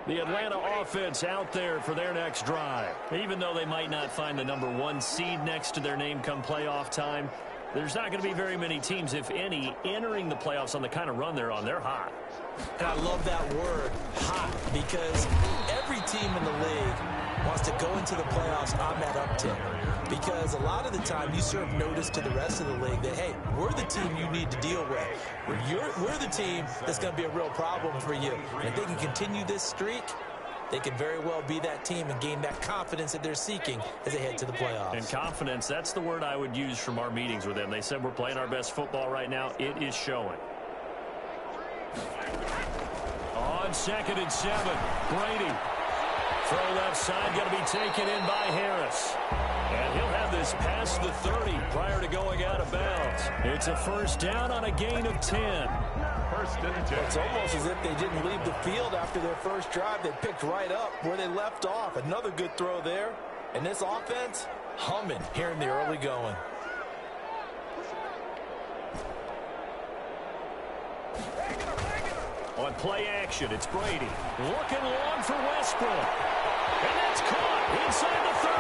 The Atlanta offense out there for their next drive. Even though they might not find the #1 seed next to their name come playoff time, there's not going to be very many teams, if any, entering the playoffs on the kind of run they're on. They're hot. And I love that word, hot, because every team in the league wants to go into the playoffs on that uptick. Because a lot of the time you serve notice to the rest of the league that, hey, we're the team you need to deal with. We're the team that's going to be a real problem for you. And if they can continue this streak, they could very well be that team and gain that confidence that they're seeking as they head to the playoffs. And confidence, that's the word I would use from our meetings with them. They said we're playing our best football right now. It is showing. On 2nd and 7, Brady. Throw left side, going to be taken in by Harris. And he'll have this past the 30 prior to going out of bounds. It's a first down on a gain of 10. First and 10. It's almost as if they didn't leave the field after their first drive. They picked right up where they left off. Another good throw there. And this offense, humming here in the early going. On play action, it's Brady. Looking long for Westbrook. And that's caught inside the 30.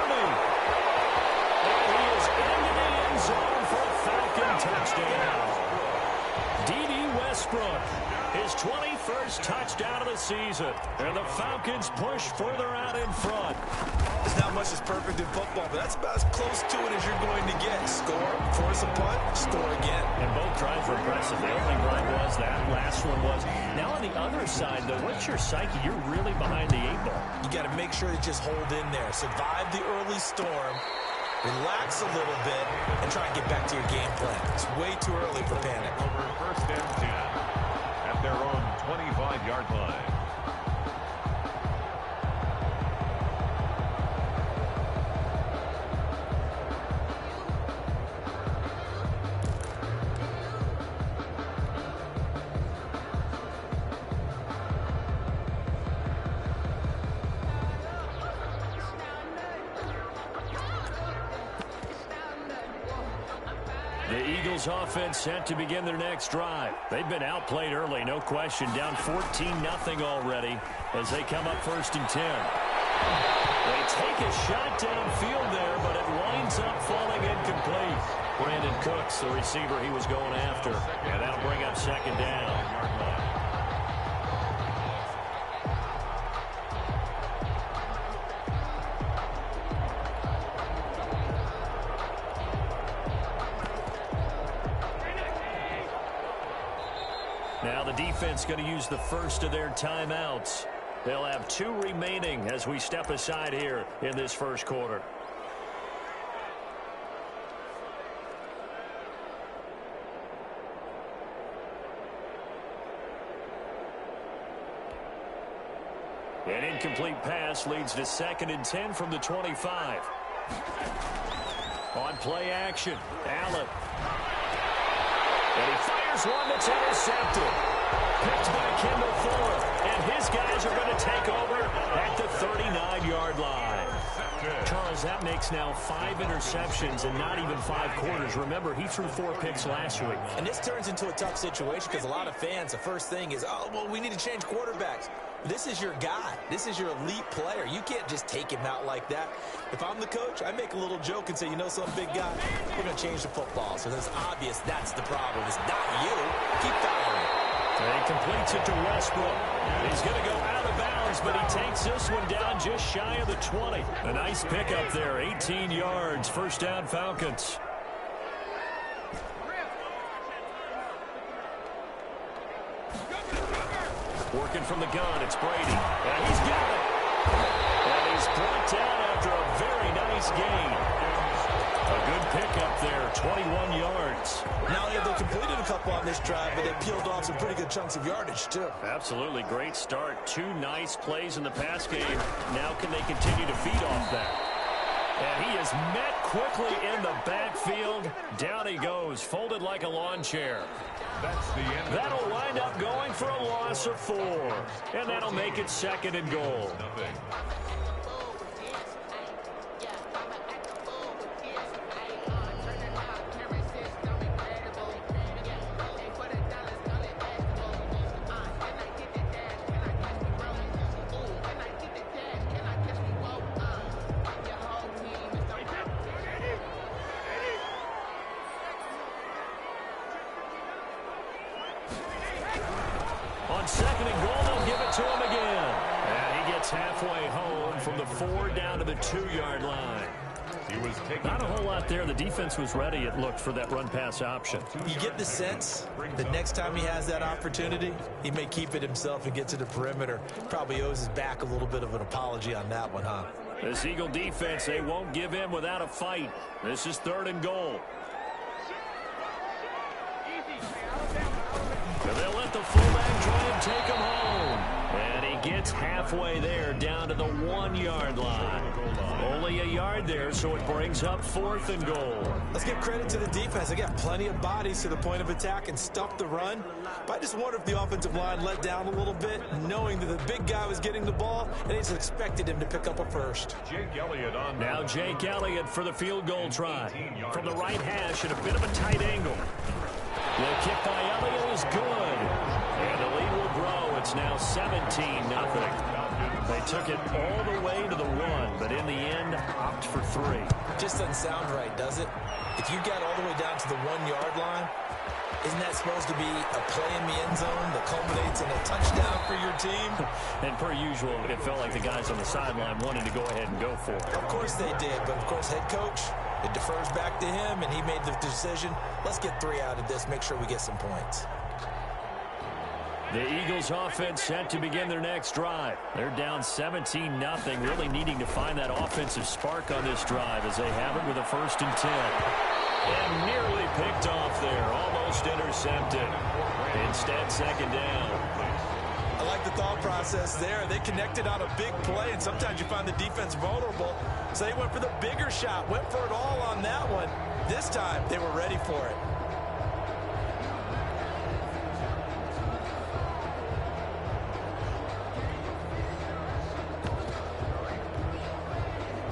And he is into the end zone for a Falcon touchdown. D.D. Westbrook, his 21st touchdown of the season. And the Falcons push further out in front. There's not much that's perfect in football, but that's about as close to it as you're going to get. Score, force a punt, score again. And both drives were impressive. The opening drive was, that last one was. Now on the other side, though, what's your psyche? You're really behind the 8-ball. You got to make sure to just hold in there. Survive the early storm, relax a little bit, and try and get back to your game plan. It's way too early for panic. Over first and 10 at their own 25-yard line. The Eagles offense set to begin their next drive. They've been outplayed early, no question. Down 14-0 already as they come up 1st and 10. They take a shot downfield there, but it winds up falling incomplete. Brandon Cooks, the receiver he was going after. And that'll bring up 2nd down. Now the defense going to use the first of their timeouts. They'll have 2 remaining as we step aside here in this first quarter. An incomplete pass leads to 2nd and 10 from the 25. On play action, Allen. And he fires one that's intercepted. Picked by Kendall Fuller. And his guys are going to take over at the 39-yard line. Charles, that makes now 5 interceptions in not even 5 quarters. Remember, he threw 4 picks last week. And this turns into a tough situation because a lot of fans, the first thing is, oh, well, we need to change quarterbacks. This is your guy. This is your elite player. You can't just take him out like that. If I'm the coach, I make a little joke and say, you know something, big guy? We're going to change the football. So it's obvious that's the problem. It's not you. Keep firing. And he completes it to Westbrook. He's going to go out of bounds, but he takes this one down just shy of the 20. A nice pickup there, 18 yards, first down Falcons. Working from the gun, it's Brady. And he's got it. And he's brought down after a very nice gain. A good pickup there, 21 yards. Now, they completed a couple on this drive, but they peeled off some pretty good chunks of yardage, too. Absolutely, great start. 2 nice plays in the pass game. Now can they continue to feed off that? And he is met quickly in the backfield. Down he goes, folded like a lawn chair. That's the end. That'll wind up going for a loss of 4. And that'll make it 2nd and goal. Nothing. 4 down to the 2-yard line. Not a whole lot there. The defense was ready, it looked, for that run-pass option. You get the sense that next time he has that opportunity, he may keep it himself and get to the perimeter. Probably owes his back a little bit of an apology on that one, huh? This Eagle defense, they won't give in without a fight. This is 3rd and goal. And they'll let the fullback try and take him home. And he gets halfway there, down to the 1-yard line. Only a yard there, so it brings up 4th and goal. Let's give credit to the defense. They got plenty of bodies to the point of attack and stuffed the run. But I just wonder if the offensive line let down a little bit, knowing that the big guy was getting the ball, and they just expected him to pick up a first. Now Jake Elliott for the field goal try. From the right hash at a bit of a tight angle. The kick by Elliott is good. And the lead will grow. It's now 17-0. They took it all the way to the 1, but in the end, opt for 3. Just doesn't sound right, does it? If you got all the way down to the 1-yard line, isn't that supposed to be a play in the end zone that culminates in a touchdown for your team? And per usual, it felt like the guys on the sideline wanted to go ahead and go for it. Of course they did, but of course head coach, it defers back to him, and he made the decision. Let's get 3 out of this, make sure we get some points. The Eagles offense set to begin their next drive. They're down 17-0, really needing to find that offensive spark on this drive as they have it with a 1st and 10. And nearly picked off there, almost intercepted. Instead, 2nd down. I like the thought process there. They connected on a big play, and sometimes you find the defense vulnerable. So they went for the bigger shot, went for it all on that one. This time, they were ready for it.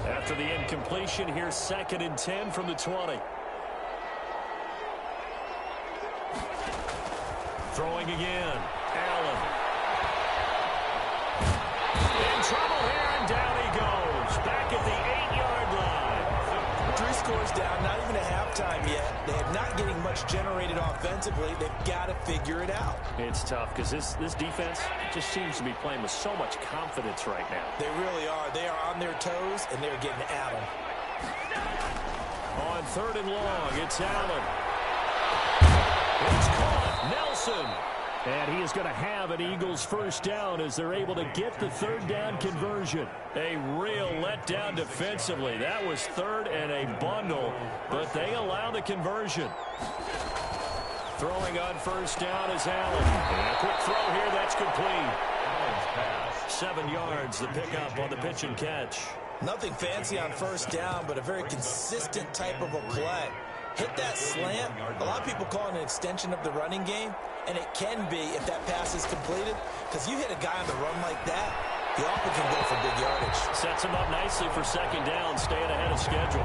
After the incompletion, here's 2nd and 10 from the 20. Throwing again. Allen. In trouble here, and down he goes. Back at the 8-yard line. 3 scores down, not even a halftime yet. They are not getting much generated offensively. They've got to figure it out. It's tough because this defense just seems to be playing with so much confidence right now. They really are. They are on their toes, and they're getting at them. On 3rd and long, it's Allen. It's caught. Nelson. And he is going to have an Eagles 1st down as they're able to get the 3rd down conversion. A real letdown defensively. That was 3rd and a bundle, but they allow the conversion. Throwing on 1st down is Allen. And a quick throw here, that's complete. 7 yards, the pickup on the pitch and catch. Nothing fancy on 1st down, but a very consistent type of a play. Hit that slant. A lot of people call it an extension of the running game, and it can be if that pass is completed, because you hit a guy on the run like that, he often can go for big yardage. Sets him up nicely for 2nd down, staying ahead of schedule.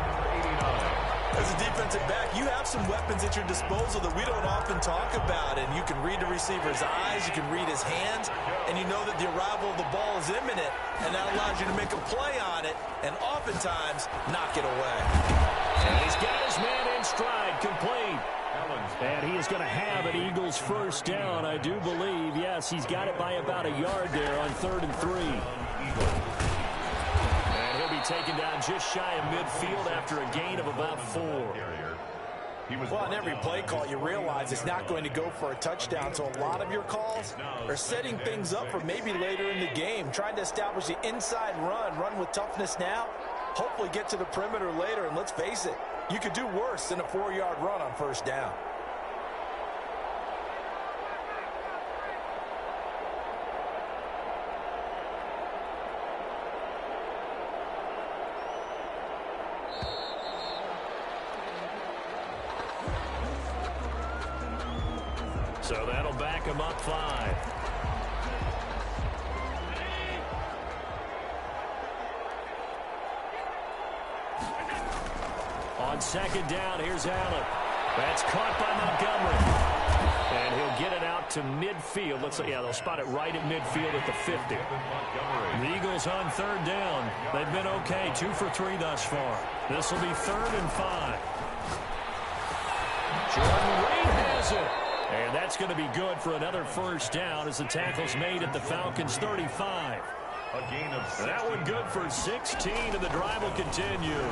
As a defensive back, you have some weapons at your disposal that we don't often talk about, and you can read the receiver's eyes, you can read his hands, and you know that the arrival of the ball is imminent, and that allows you to make a play on it, and oftentimes knock it away. And he's got his man in stride, complete. And he is going to have an Eagles 1st down, I do believe. Yes, he's got it by about a yard there on 3rd and 3. And he'll be taken down just shy of midfield after a gain of about 4. Well, on every play call, you realize it's not going to go for a touchdown, so a lot of your calls are setting things up for maybe later in the game, trying to establish the inside run with toughness now, hopefully get to the perimeter later, and let's face it, you could do worse than a 4-yard run on 1st down. So that'll back him up 5. On 2nd down, here's Allen. That's caught by Montgomery. And he'll get it out to midfield. Looks like, yeah, they'll spot it right at midfield at the 50. The Eagles on 3rd down. They've been okay, 2 for 3 thus far. This will be 3rd and 5. Jordan Reed has it. And that's going to be good for another 1st down as the tackle's made at the Falcons' 35. A gain of 16. That one good for 16, and the drive will continue.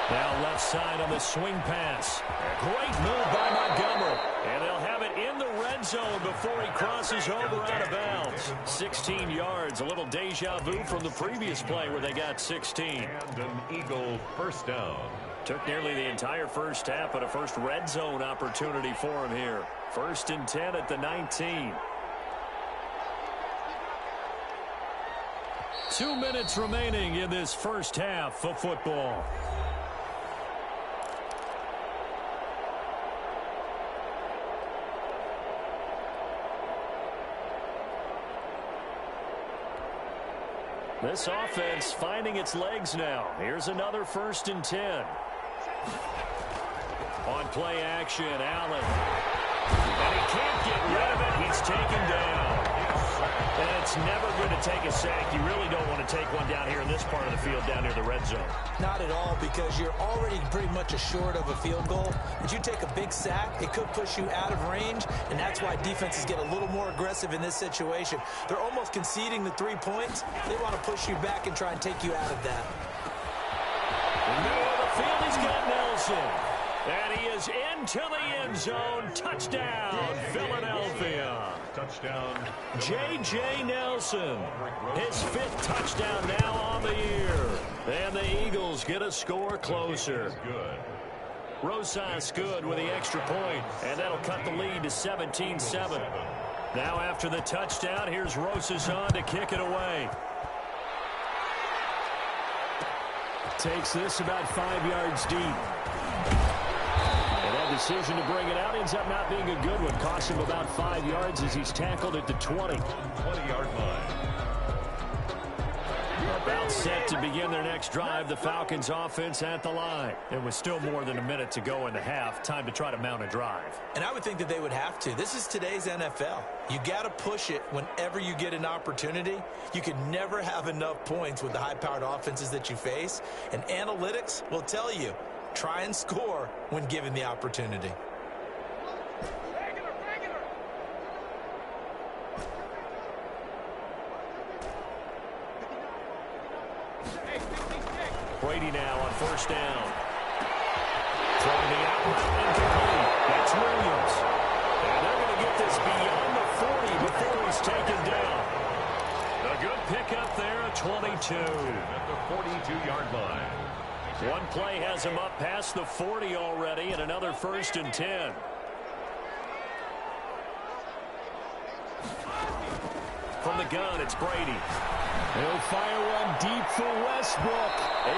Now left side on the swing pass. Great move by Montgomery. And they'll have it in the red zone before he crosses over out of bounds. 16 yards, a little deja vu from the previous play where they got 16. And an Eagle first down. Took nearly the entire first half, but a first red zone opportunity for him here. 1st and 10 at the 19. 2 minutes remaining in this first half of football. This offense finding its legs now. Here's another 1st and 10. On play action, Allen. And he can't get rid of it. He's taken down. And it's never good to take a sack. You really don't want to take one down here in this part of the field down near the red zone. Not at all, because you're already pretty much assured of a field goal. If you take a big sack, it could push you out of range, and that's why defenses get a little more aggressive in this situation. They're almost conceding the 3 points. They want to push you back and try and take you out of that. Middle of the field, he's got Nelson. And he is into the end zone. Touchdown, Philadelphia. Touchdown. J.J. Nelson, his 5th touchdown now on the year. And the Eagles get a score closer. Good. Rosas good with the extra point, and that'll cut the lead to 17-7. Now after the touchdown, here's Rosas on to kick it away. Takes this about 5 yards deep. And that decision to bring it out ends up not being a good one. Costs him about 5 yards as he's tackled at the 20. 20-yard line. About set to begin their next drive. The Falcons offense at the line. It was still more than a minute to go in the half. Time to try to mount a drive. And I would think that they would have to. This is today's NFL. You got to push it whenever you get an opportunity. You can never have enough points with the high-powered offenses that you face. And analytics will tell you, try and score when given the opportunity. Brady now on 1st down. Throwing the out route incomplete. That's Williams. And they're going to get this beyond the 40 before he's taken down. A good pickup there at 22. At the 42-yard line. One play has him up past the 40 already, and another 1st and 10. From the gun, it's Brady. He'll fire one deep for Westbrook.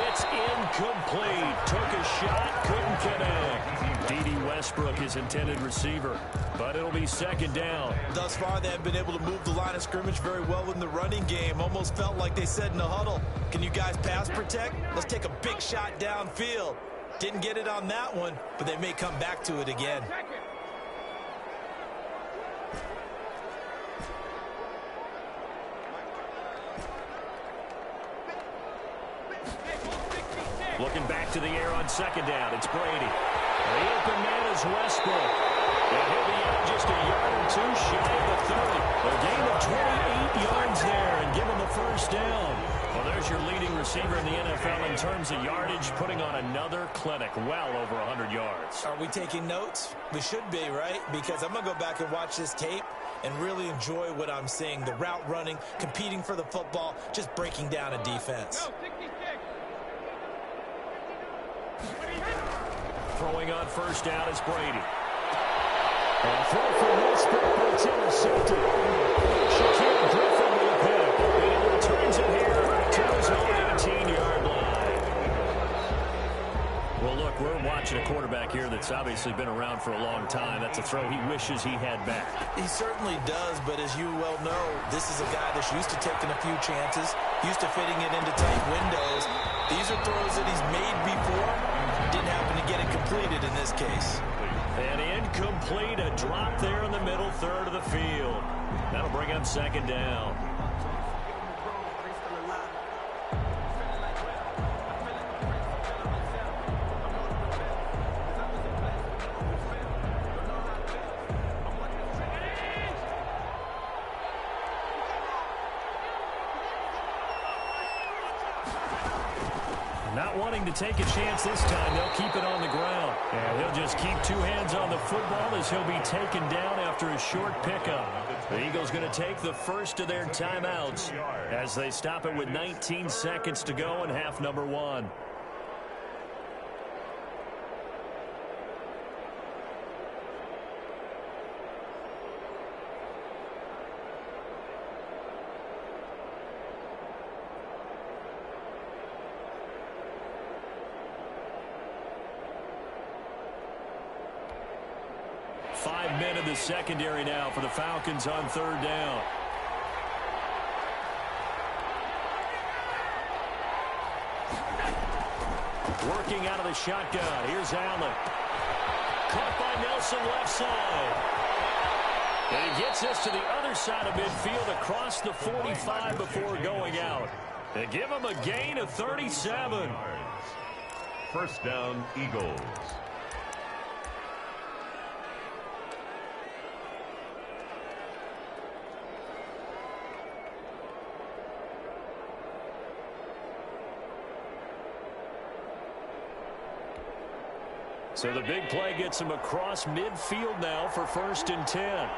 It's incomplete. Took a shot, couldn't connect. D.D. Westbrook is intended receiver, but it'll be 2nd down. Thus far, they have been able to move the line of scrimmage very well in the running game. Almost felt like they said in the huddle, can you guys pass protect? Let's take a big shot downfield. Didn't get it on that one, but they may come back to it again. Looking back to the air on 2nd down, it's Brady. The open man is Westbrook. And he'll be out just a yard or two shy of the 30. A gain of 28 yards there and give him the 1st down. Well, there's your leading receiver in the NFL in terms of yardage, putting on another clinic, well over 100 yards. Are we taking notes? We should be, right? Because I'm going to go back and watch this tape and really enjoy what I'm seeing. The route running, competing for the football, just breaking down a defense. Throwing on 1st down is Brady. And throw for Westbrook, but it's intercepted. Shaquille Griffin with a pick. And he returns it here to his own 18-yard line. Well, look, we're watching a quarterback here that's obviously been around for a long time. That's a throw he wishes he had back. He certainly does, but as you well know, this is a guy that's used to taking a few chances, used to fitting it into tight windows. These are throws that he's made before. Didn't happen to get it completed in this case. And incomplete, a drop there in the middle third of the field. That'll bring up 2nd down. Not wanting to take a chance this time, they'll keep it on the ground. And he'll just keep two hands on the football as he'll be taken down after a short pickup. The Eagles going to take the first of their timeouts as they stop it with 19 seconds to go in half number 1. Five men in the secondary now for the Falcons on third down. Working out of the shotgun. Here's Allen. Caught by Nelson left side. And he gets this to the other side of midfield across the 45 before going out. They give him a gain of 37. First down, Eagles. So the big play gets him across midfield now for 1st and 10.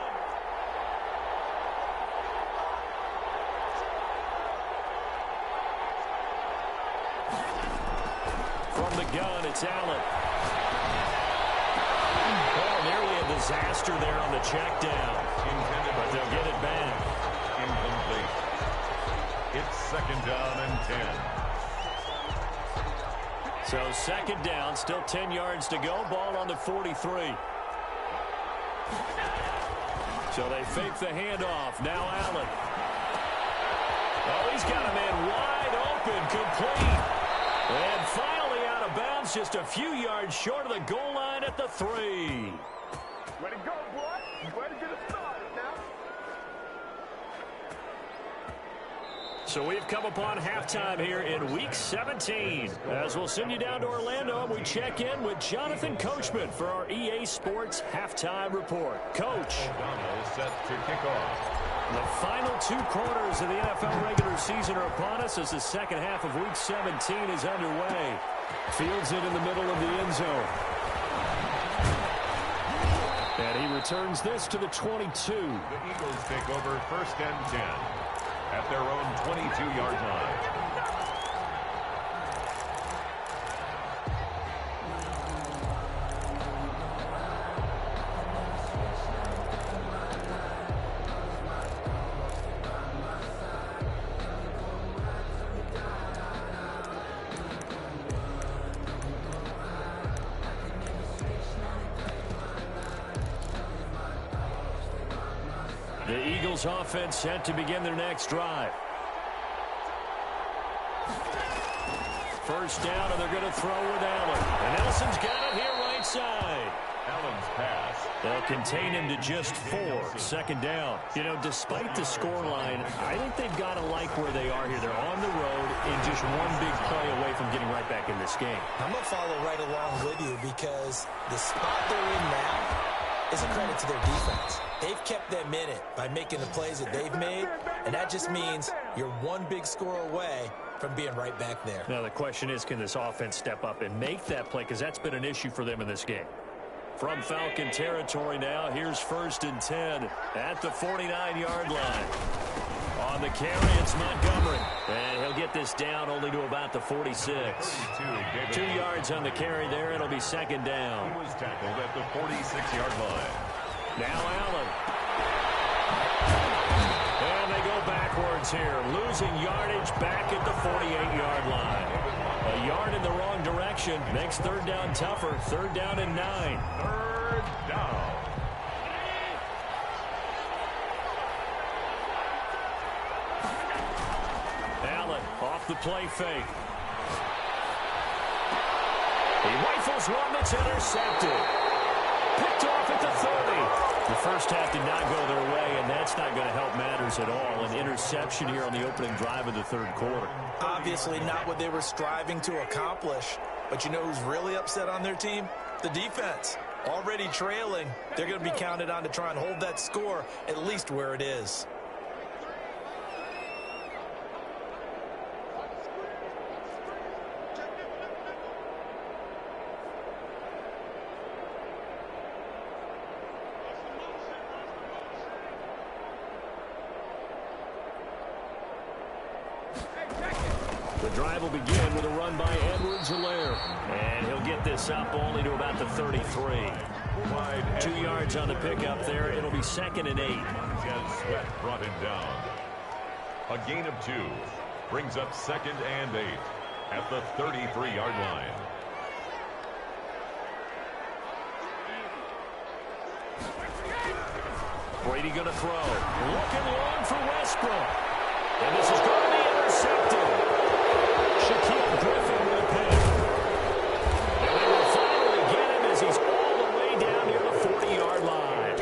From the gun, it's Allen. Well, nearly a disaster there on the check down. But they'll get it back. Incomplete. It's 2nd down and 10. So 2nd down, still 10 yards to go. Ball on the 43. So they fake the handoff. Now Allen. Oh, he's got a man wide open, complete. And finally out of bounds, just a few yards short of the goal line at the 3. Way to go, boy. Way to get it started now. So we've come upon halftime here in Week 17. As we'll send you down to Orlando, and we check in with Jonathan Coachman for our EA Sports Halftime Report. Coach. O'Donnell set to kick off. The final 2 quarters of the NFL regular season are upon us as the second half of Week 17 is underway. Fields it in the middle of the end zone. And he returns this to the 22. The Eagles take over 1st and 10 at their own 22-yard line. The Eagles offense set to begin their next drive. First down, and they're going to throw with Allen. And Nelson's got it here right side. Allen's pass. They'll contain him to just 4. 2nd down. You know, despite the scoreline, I think they've got to like where they are here. They're on the road and just one big play away from getting right back in this game. I'm going to follow right along with you because the spot they're in now is a credit to their defense. They've kept them in it by making the plays that they've made, and that just means you're one big score away from being right back there. Now the question is, can this offense step up and make that play? Because that's been an issue for them in this game. From Falcon territory now, here's 1st and 10 at the 49-yard line. On the carry, it's Montgomery. And he'll get this down only to about the 46. 2 yards on the carry there. It'll be 2nd down. He was tackled at the 46-yard line. Now Allen. And they go backwards here. Losing yardage back at the 48-yard line. A yard in the wrong direction makes 3rd down tougher. 3rd down and 9. 3rd down. Allen off the play fake. He rifles one that's intercepted. Picked off at the 30. The first half did not go their way, and that's not going to help matters at all. An interception here on the opening drive of the 3rd quarter. Obviously not what they were striving to accomplish. But you know who's really upset on their team? The defense. Already trailing. They're going to be counted on to try and hold that score at least where it is. The drive will begin with a run by Edwards-Helaire. And he'll get this up only to about the 33. 2 yards on the pickup there. It'll be 2nd and 8. As Sweat brought him down. A gain of 2 brings up 2nd and 8 at the 33-yard line. Brady going to throw. Looking long for Westbrook. And this is going to be intercepted. Shaquille Griffin with a pick. And they will finally get him as he's all the way down near the 40-yard line.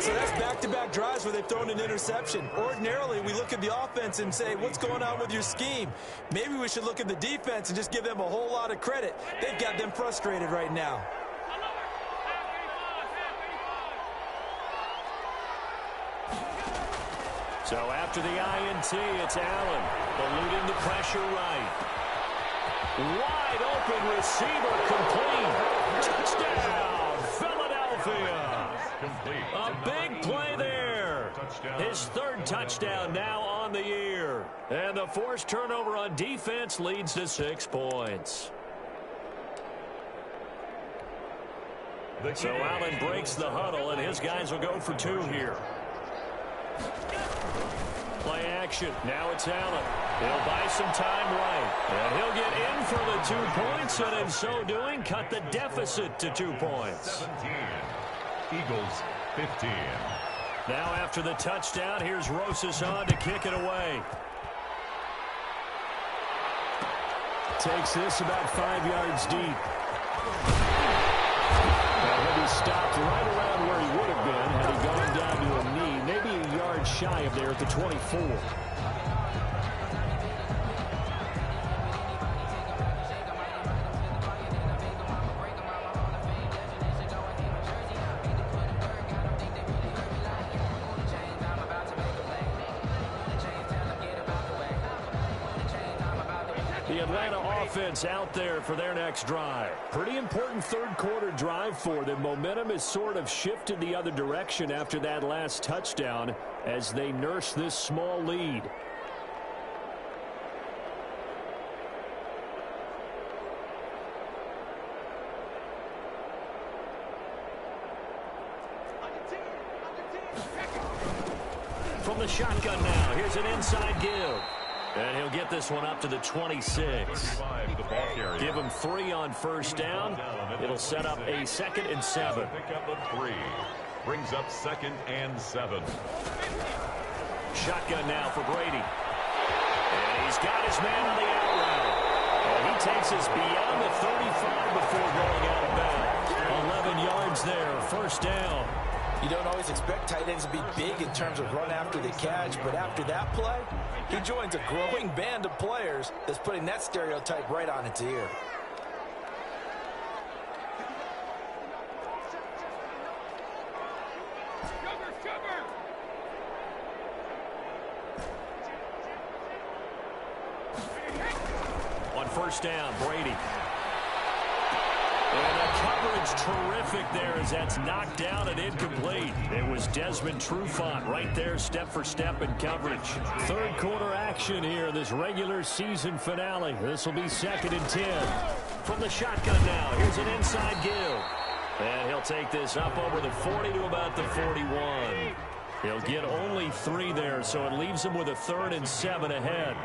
So that's back-to-back drives where they've thrown an interception. Ordinarily, we look at the offense and say, what's going on with your scheme? Maybe we should look at the defense and just give them a whole lot of credit. They've got them frustrated right now. So after the INT, it's Allen. Eluding the pressure right. Wide open receiver complete. Touchdown, Philadelphia. A big play there. His 3rd touchdown now on the year. And the forced turnover on defense leads to 6 points. So Allen breaks the huddle, and his guys will go for 2 here. Play action. Now it's Allen. He'll buy some time right. And he'll get in for the 2 points, and in so doing, cut the deficit to 2 points. 17. Eagles 15. Now after the touchdown, here's Rosas on to kick it away. Takes this about 5 yards deep. He'll be stopped right around where he would have been had he gone down to a knee, maybe a yard shy of there at the 24. The Atlanta offense out there for their next drive. Pretty important 3rd quarter drive for them. Momentum has sort of shifted the other direction after that last touchdown as they nurse this small lead. From the shotgun now, here's an inside give. And he'll get this one up to the 26. Give him 3 on 1st down. It'll set up a 2nd and 7. Pickup of 3 brings up 2nd and 7. Shotgun now for Brady. And he's got his man on the out route. And he takes us beyond the 35 before going out of bounds. 11 yards there, 1st down. You don't always expect tight ends to be big in terms of run after the catch, but after that play, he joins a growing band of players that's putting that stereotype right on its ear. On 1st down, Brady. And the coverage terrific there as that's knocked down and incomplete. It was Desmond Trufant right there, step for step in coverage. 3rd quarter action here, this regular season finale. This will be 2nd and 10. From the shotgun now, here's an inside give. And he'll take this up over the 40 to about the 41. He'll get only 3 there, so it leaves him with a 3rd and 7 ahead.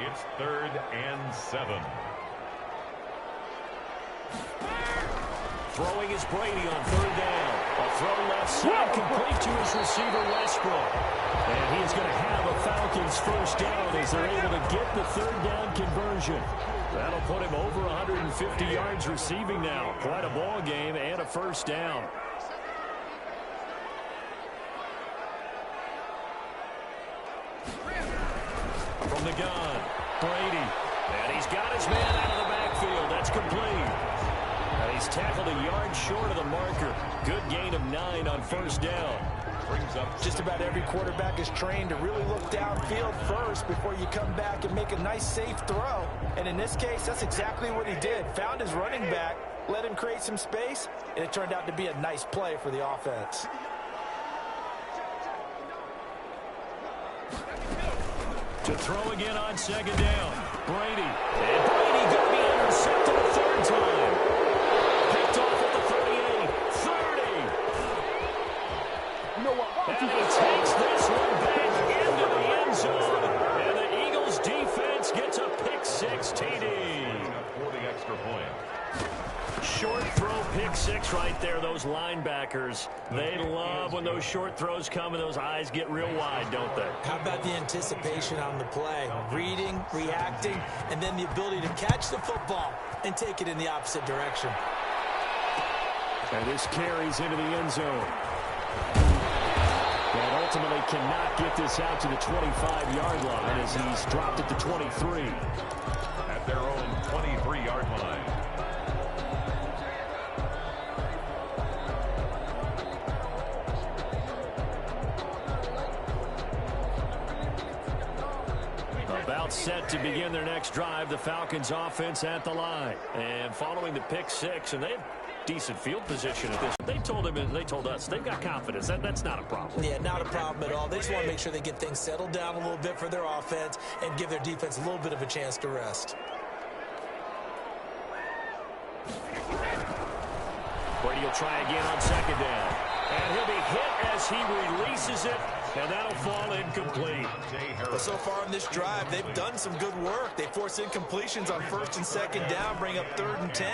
It's 3rd and 7. Throwing is Brady on 3rd down. A throw left side complete to his receiver Westbrook. And he's going to have a Falcons 1st down as they're able to get the 3rd down conversion. That'll put him over 150 yards receiving now. Quite a ball game and a 1st down. From the gun, Brady. And he's got his man out of the backfield. That's complete. And he's tackled a yard short of the marker. Good gain of 9 on 1st down. Brings up just about every quarterback is trained to really look downfield first before you come back and make a nice, safe throw. And in this case, that's exactly what he did. Found his running back, let him create some space, and it turned out to be a nice play for the offense. To throw again on second down. Brady. And Brady going to be intercepted a third time. Picked off at the 38. 30. You know what? Why don't And you he just takes this one back into the end zone. And the Eagles defense gets a pick-6 TD. For the extra point. Short throw, pick-6 right there. Those linebackers, they love when those short throws come and those eyes get real wide, don't they? How about the anticipation on the play? Reading, reacting, and then the ability to catch the football and take it in the opposite direction. And this carries into the end zone. And ultimately cannot get this out to the 25-yard line as he's dropped it to 23. At their own 23-yard line. About set to begin their next drive, the Falcons offense at the line. And following the pick-6, and they have decent field position at this. They told us they've got confidence. That's not a problem. Yeah, not a problem at all. They just want to make sure they get things settled down a little bit for their offense and give their defense a little bit of a chance to rest. Brady will try again on second down. And he'll be hit as he releases it, and that'll fall incomplete. But so far in this drive, they've done some good work. They force incompletions on first and second down, bring up 3rd and 10.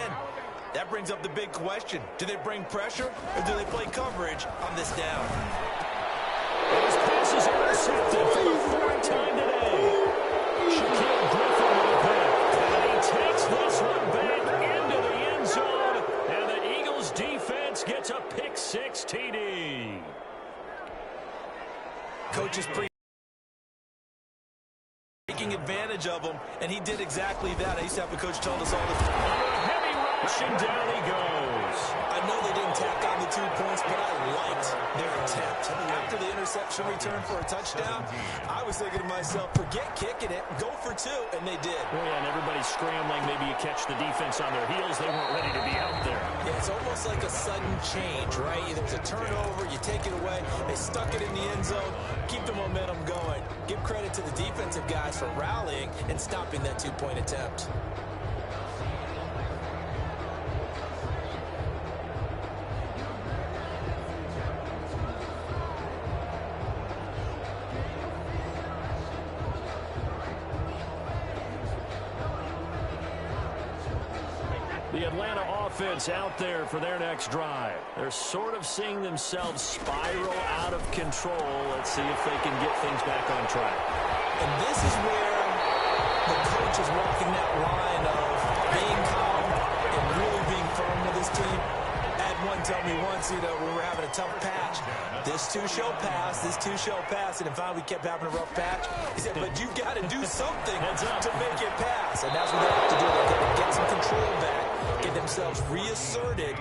That brings up the big question. Do they bring pressure, or do they play coverage on this down? Those passes are intercepted for the 4th time today. Shaquille Griffin with a pick. And he takes this one back into the end zone, and the Eagles defense gets a pick-6 TD. Coach is taking advantage of him, and he did exactly that. I used to have a coach tell us all the time. Heavy rush, and down he goes. I know they didn't tack on the 2 points, but I liked their attempt. After the interception return for a touchdown, I was thinking to myself, forget kicking it, go for 2, and they did. Well, yeah, and everybody's scrambling. Maybe you catch the defense on their heels. They weren't ready to be out there. Yeah, it's almost like a sudden change, right? There's a turnover, you take it away, they stuck it in the end zone, keep the momentum going. Give credit to the defensive guys for rallying and stopping that 2-point attempt. The Atlanta offense out there for their next drive. They're sort of seeing themselves spiral out of control. Let's see if they can get things back on track. And this is where the coach is walking that line of being calm and really being firm with his team. I had one tell me once, we were having a tough patch. This too shall pass, this too shall pass. And finally we kept having a rough patch. He said, but you got to do something to make it pass. And that's what they have to do. They've got to get some control back, get themselves reasserted,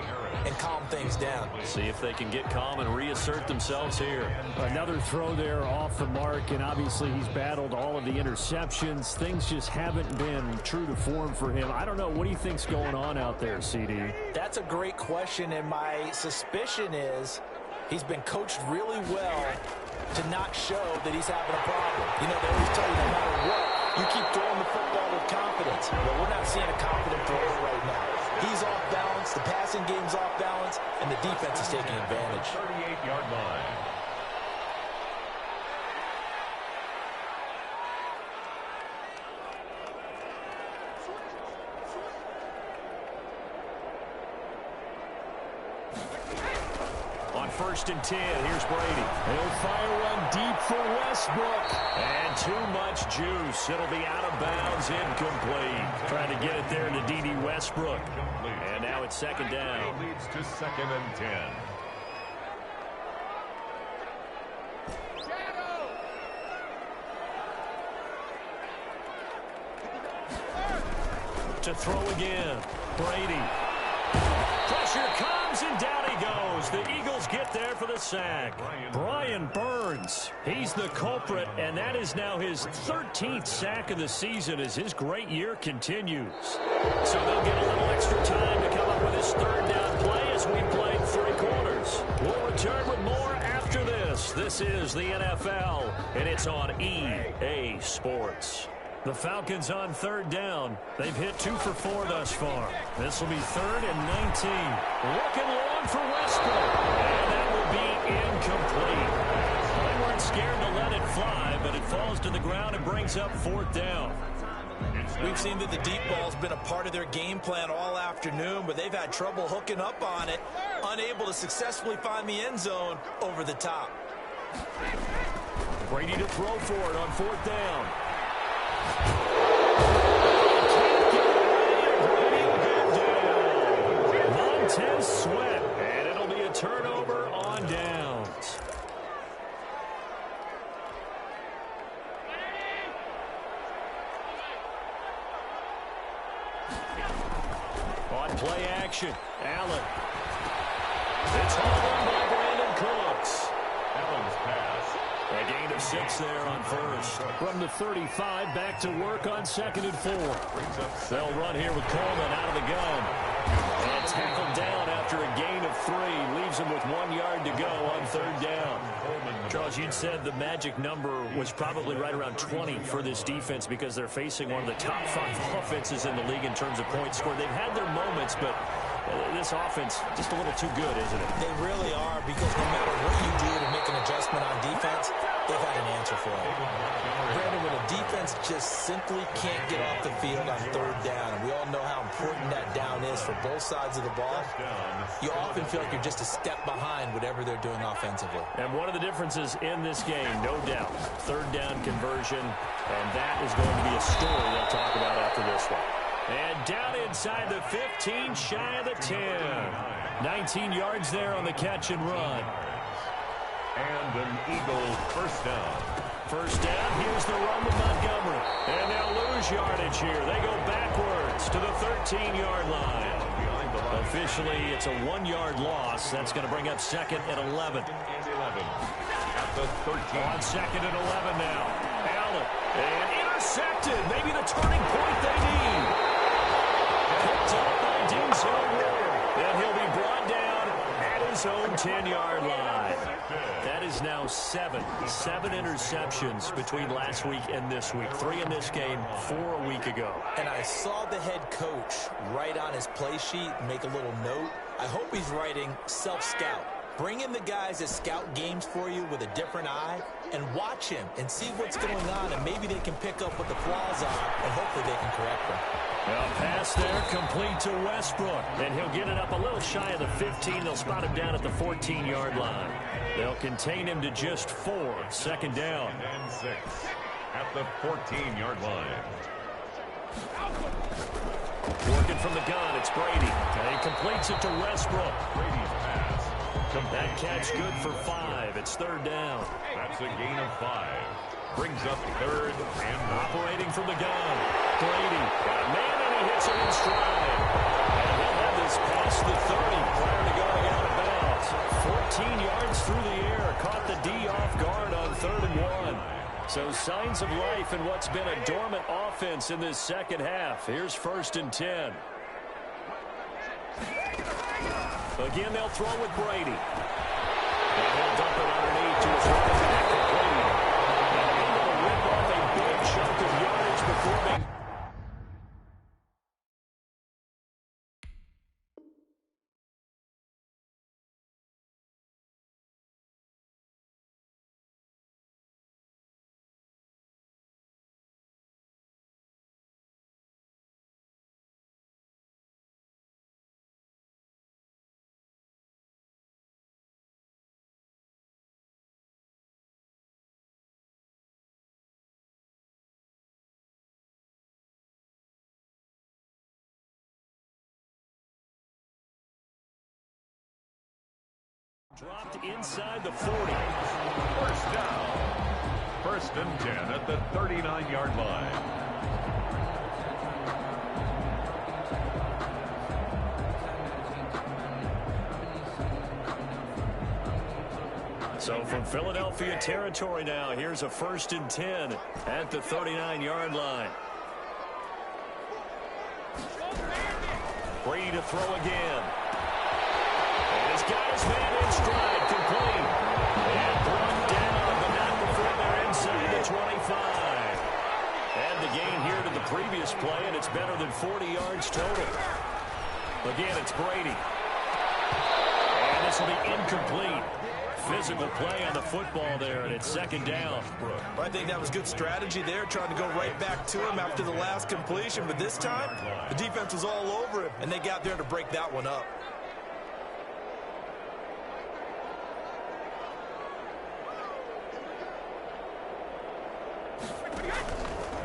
and calm things down. See if they can get calm and reassert themselves here. Another throw there off the mark, and obviously he's battled all of the interceptions. Things just haven't been true to form for him. I don't know. What do you think's going on out there, CD? That's a great question, and my suspicion is he's been coached really well to not show that he's having a problem. They always tell you no matter what, you keep throwing the football with confidence. But we're not seeing a confident thrower right now. He's off balance, the passing game's off balance, and the defense is taking advantage. 38-yard line. On 1st and 10, here's Brady. He'll fire one deep for Westbrook. And too much juice. It'll be out of bounds, incomplete. Trying to get it there to D.D. Westbrook. And now it's 2nd down. Leads to 2nd and 10. To throw again. Brady. Pressure comes, and down he goes. The Eagles get there for the sack. Brian Burns, he's the culprit, and that is now his 13th sack of the season as his great year continues. So they'll get a little extra time to come up with his 3rd down play as we play 3 quarters. We'll return with more after this. This is the NFL, and it's on EA Sports. The Falcons on third down. They've hit 2 for 4 thus far. This will be 3rd and 19. Looking long for Westbrook. And that will be incomplete. They weren't scared to let it fly, but it falls to the ground and brings up 4th down. We've seen that the deep ball's been a part of their game plan all afternoon, but they've had trouble hooking up on it, unable to successfully find the end zone over the top. Brady to throw for it on 4th down. Montez Sweat, and it'll be a turnover on downs. On play action, Allen. It's hauled in by Brandon Cooks. Allen's pass. A gain of 6 there on first. From the 35, back to work on 2nd and 4. They'll run here with Coleman out of the gun. And tackled down after a gain of 3. Leaves him with 1 yard to go on 3rd down. Charles, you'd said the magic number was probably right around 20 for this defense because they're facing one of the top 5 offenses in the league in terms of points scored. They've had their moments, but this offense just a little too good, isn't it? They really are, because no matter what you do to make an adjustment on defense, they've had an answer for it. Brandon, when a defense just simply can't get off the field on 3rd down, and we all know how important that down is for both sides of the ball, you often feel like you're just a step behind whatever they're doing offensively. And one of the differences in this game, no doubt, 3rd down conversion, and that is going to be a story we'll talk about after this one. And down inside the 15, shy of the 10. 19 yards there on the catch and run. And an Eagle first down. First down, here's the run with Montgomery. And they'll lose yardage here. They go backwards to the 13-yard line. Officially, it's a 1-yard loss. That's going to bring up 2nd and 11. At the 13. On 2nd and 11 now. Allen. And intercepted. Maybe the turning point they need. Picked up by Denzel Ward. And he'll be brought down at his own 10-yard line. That is now 7 interceptions between last week and this week. 3 in this game, 4 a week ago. And I saw the head coach write on his play sheet, make a little note. I hope he's writing self-scout. Bring in the guys that scout games for you with a different eye and watch him and see what's going on, and maybe they can pick up what the flaws are, and hopefully they can correct them. A pass there complete to Westbrook, and he'll get it up a little shy of the 15. They'll spot him down at the 14-yard line. They'll contain him to just 4. 2nd down. And 6 at the 14-yard line. Working from the gun, it's Brady. And he completes it to Westbrook. Brady's pass. That catch good for 5. It's 3rd down. That's a gain of 5. Brings up 3rd and operating from the gun. Brady got a man, and he hits it in stride. And he'll have this past the 30 prior to going out of bounds. 14 yards through the air. Caught the D off guard on 3rd and 1. So signs of life in what's been a dormant offense in this second half. Here's 1st and 10. Again, they'll throw with Brady. And he'll dump it underneath to his running back, complete. And able to rip off a big chunk of yardage before they... Dropped inside the 40. first down. 1st and 10 at the 39-yard line. So from Philadelphia territory now, here's a 1st and 10 at the 39-yard line. Brady to throw again. And he's got his man in stride, complete. And brought 25. And the gain here to the previous play, and it's better than 40 yards total. Again, it's Brady. And this will be incomplete. Physical play on the football there, and it's second down. I think that was good strategy there, trying to go right back to him after the last completion. But this time, the defense was all over him, and they got there to break that one up.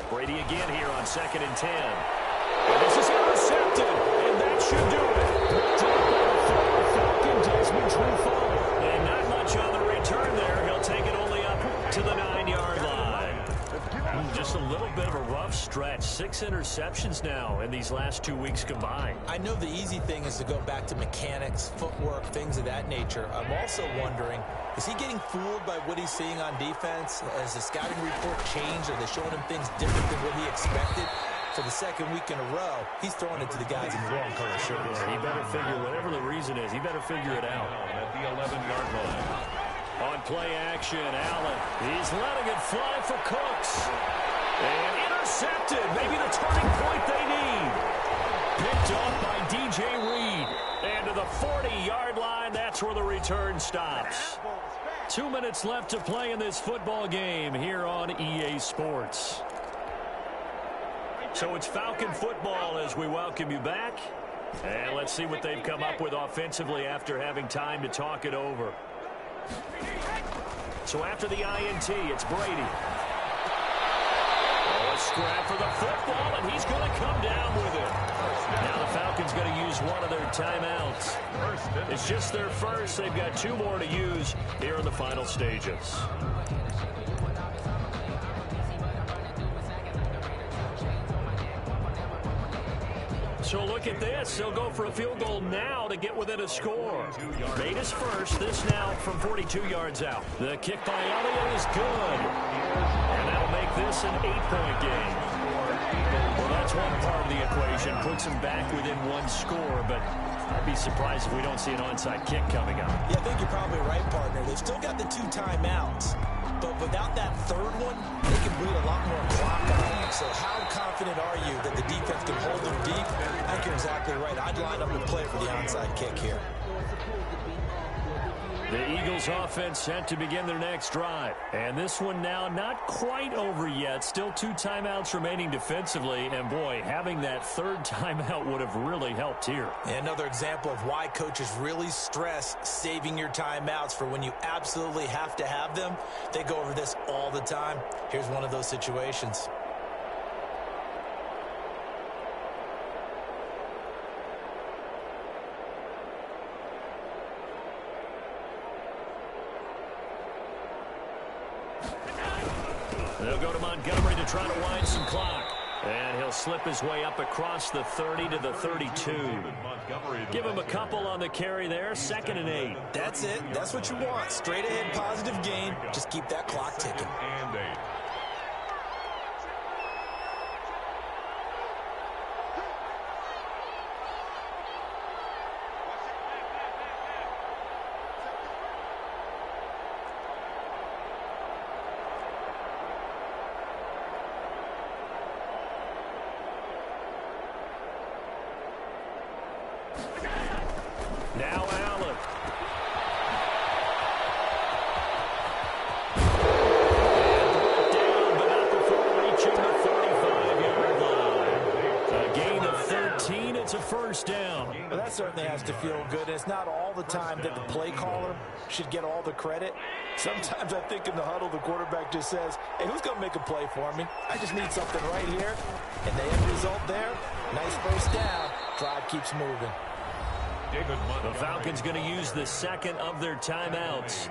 Brady again here on 2nd and 10. And this is intercepted, and that should do it. Dropped by the Falcon, Desmond Trufant. And not much on the return there. He'll take it only up to the 9-yard line. Just a little bit of a rough stretch. 6 interceptions now in these last 2 weeks combined. I know the easy thing is to go back to mechanics, footwork, things of that nature. I'm also wondering, is he getting fooled by what he's seeing on defense? Has the scouting report changed? Are they showing him things different than what he expected? For the second week in a row, he's throwing it to the guys in the wrong color shirt. He better figure, whatever the reason is, he better figure it out. At the 11-yard line. On play action, Allen. He's letting it fly for Cooks. And intercepted. Maybe the turning point they need. Picked up by DJ Reed. And to the 40-yard line, that's where the return stops. 2 minutes left to play in this football game here on EA Sports. So it's Falcon football as we welcome you back. And let's see what they've come up with offensively after having time to talk it over. So after the INT, it's Brady. Oh, a scrap for the football, and he's going to come down with it. Now the Falcons going to use one of their timeouts. It's just their first. They've got 2 more to use here in the final stages. So look at this. They'll go for a field goal now to get within a score. Made his first. This now from 42 yards out. The kick by Elliott is good. And that'll make this an 8-point game. Well, that's one part of the equation. Puts him back within 1 score, but I'd be surprised if we don't see an onside kick coming up. Yeah, I think you're probably right, partner. They've still got the 2 timeouts. But without that third one, they can bleed a lot more clock on them. So how confident are you that the defense can hold them deep? I think you're exactly right. I'd line up and play for the onside kick here. The Eagles offense set to begin their next drive. And this one now not quite over yet. Still 2 timeouts remaining defensively. And boy, having that third timeout would have really helped here. Another example of why coaches really stress saving your timeouts for when you absolutely have to have them. They go over this all the time. Here's one of those situations. They'll go to Montgomery to try to wind some clock. And he'll slip his way up across the 30 to the 32. Give him a couple on the carry there. 2nd and 8. That's it. That's what you want. Straight ahead, positive gain. Just keep that clock ticking. And 8. Now Allen. Down, but not before reaching the 45-yard line. A gain of 13. It's a first down. Well, that certainly has to feel good. It's not all the time that the play caller should get all the credit. Sometimes I think in the huddle, the quarterback just says, hey, who's going to make a play for me? I just need something right here. And the end result there, nice first down. Drive keeps moving. The Falcons going to use the second of their timeouts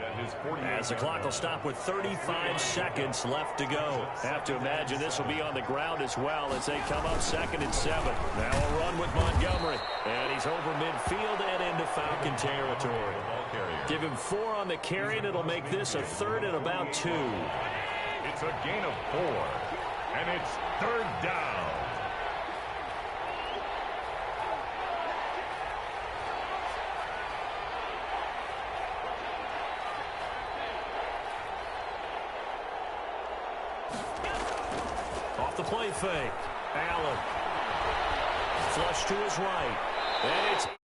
as the clock will stop with 35 seconds left to go. Have to imagine this will be on the ground as well as they come up 2nd and 7. Now a run with Montgomery, and he's over midfield and into Falcon territory. Give him 4 on the carry, and it'll make this a 3rd and about 2. It's a gain of 4, and it's 3rd down. the play fake. Allen. Flush to his right. And it's